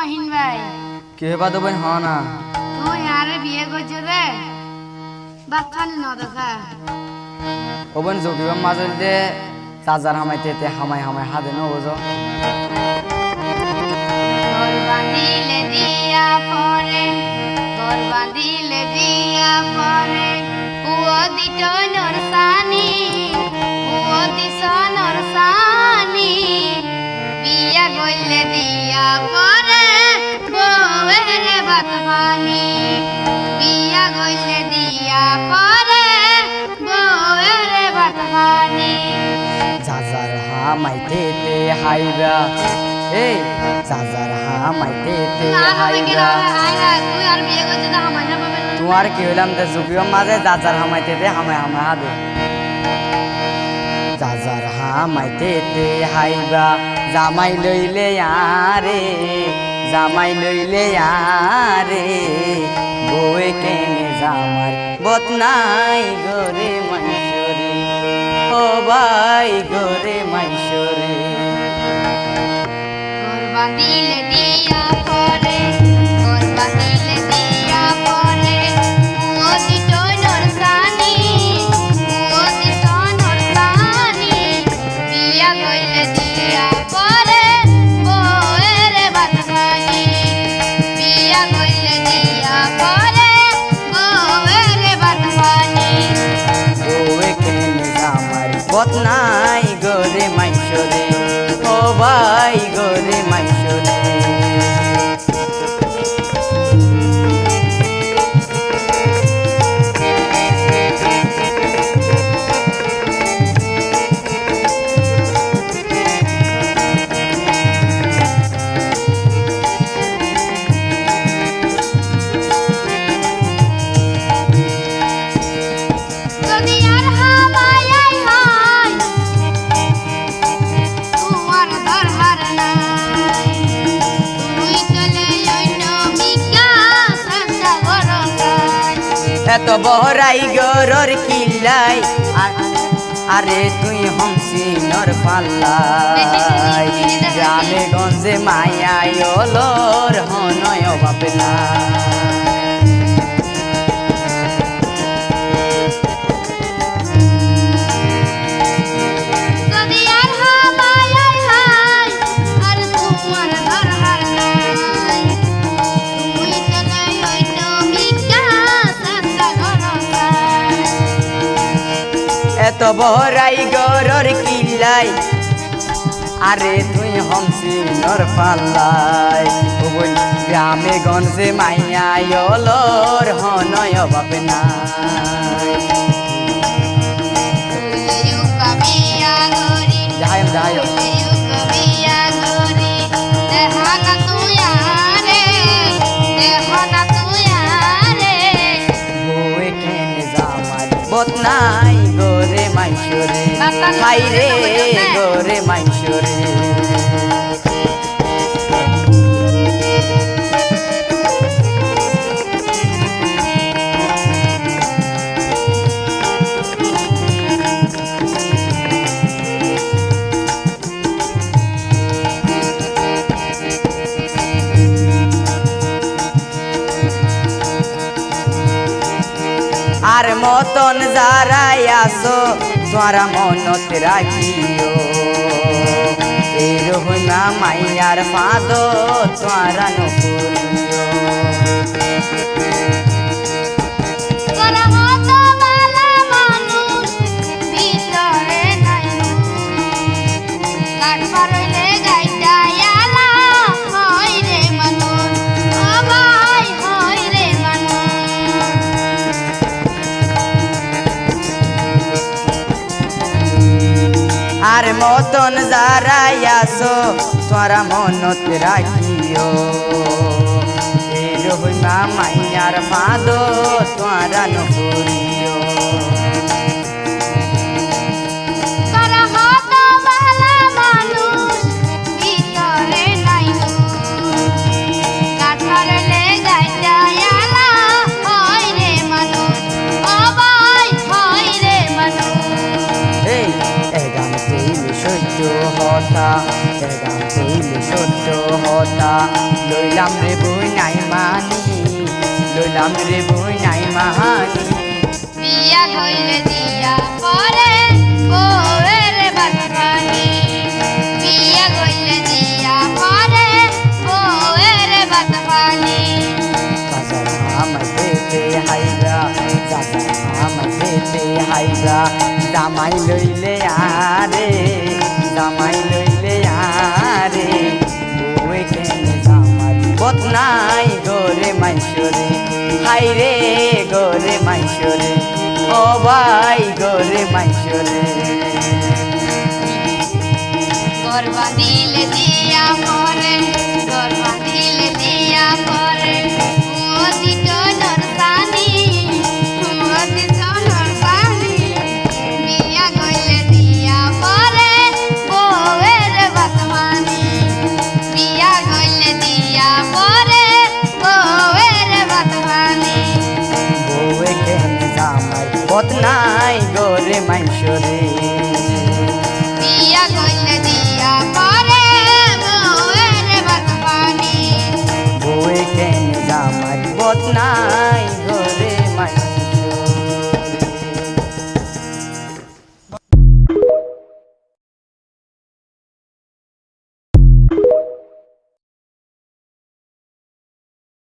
মাহিন ভাই কে বাদ বইন হ না তুই আরে বিয়ে করছ রে বাচ্চা ন দেখা ও বইন জকিবা মাঝে দে চার্জার হামাইতে তে হামাই হামাই হাদে ন ওজো তোর বাঁধিলে দিয়া পরে তোর বাঁধিলে দিয়া পরে ও দিত নরসানি ও দিস নরসানি বিয়া গইলে দিয়া পরে বউয়ের ভাত পানি বিয়া গইলে দিয়া পরে বউয়ের ভাত পানি চার্জার হামাইতে তে হাইবা এই চার্জার হামাইতে তে হাইবা তুই আর বিয়ে করছিস না আমার না পাবে না তোমার কি হইলাম তে জকিবা মাঝে চার্জার হামাইতে তে হামাই হামাই হাদে চার্জার হামাইতে তে হাইবা জামাই লইলে আরে জামাই লইলে আরে বউয়ে কেনে জামার বদনাই গোরে মাইশরে ও ভাই গোরে মাইশরে তোর বাঁধিলে দিয়া পরে তোর বাঁধিলে দিয়া পরে ও দিত নরসানি ও দিত নরসানি বিয়া গইলে দিয়া পরে বউয়ের ভাত খানি বিয়া গইলে দিয়া পরে বউয়ের ভাত খানি বউয়ে কেনে জামার বদনাই গোরে মাইশরে ও ভাই গোরে মাইশরে যদি আর হামায়াই হয় তোমার দরহার নাই তুই চলে অন্য বিকাশ রাস্তা গরকাই এত বহরাই গরর কিল্লাই আরে তুই হমসিনর পাল্লাই গ্রামে গঞ্জে মায়াই ওলর হনয় বাপে না যদি আর হামায়াই হয় আর তোমার দরহার নাই তুই চলে অন্য বিকাশ রাস্তা গরকাই এত বহরাই গরর কিল্লাই আরে তুই হমসিনর পাল্লাই গ্রামে গঞ্জে মাইয়াই ওলর হনয় বাপে না বিয়া গরি যাই যাই বিয়া গরি দেখা না তুই আরে দেখা না তুই আরে বউয়ে কেনে জামার বদনাই গোরে মাইশরে হাই রে গোরে মাইশরে আর মতন যারাই আসো তোরা মনত রাখিও এই রহনা মাইয়ার পাদ তোরা নকরিও তোরা মত বালা মানুষ ভিতরে নাই কাট পারইলে গাইটা আলা হয় রে মানুষ ও ভাই হয় রে মানুষ আর মতন যারাই আসো তোরা মনত রাখিও এই রহনা মাইয়ার পাদ তোরা নকরিও তোরা মত বালা মানুষ ভিতরে নাই কাট পারইলে গাইটা আলা হয় রে মানুষ ও ভাই হয় রে মানুষ এই এগান তৈল সহ্য হতা এগান তৈল সহ্য হতা লইলাম রে বই নাই মানি লইলাম রে বই নাই মানি বিয়া হইলে দিয়া পরে বউয়ের বাতবানি বিয়া হইলে দিয়া পরে বউয়ের বাতবানি চাচা আমার পেটে হাইরা চাচা আমার পেটে হাইরা জামাই লইলে আরে জামাই লইলে আরে বউয়ে কেনে জামাই বদনাই গোরে মাইশরে হাইরে গোরে মাইশরে ও ভাই গোরে মাইশরে গরবা দিলে দিয়া পরে গরবা দিলে দিয়া পরে মতি জনর পানি মতি জনর পানি বিয়া হইলে দিয়া পরে বউয়ের বাতমানি বিয়া হইলে দিয়া পরে বউয়ের বাতমানি বউয়ে কেনে জামাই বদনাই গোরে মাইশরে বিয়া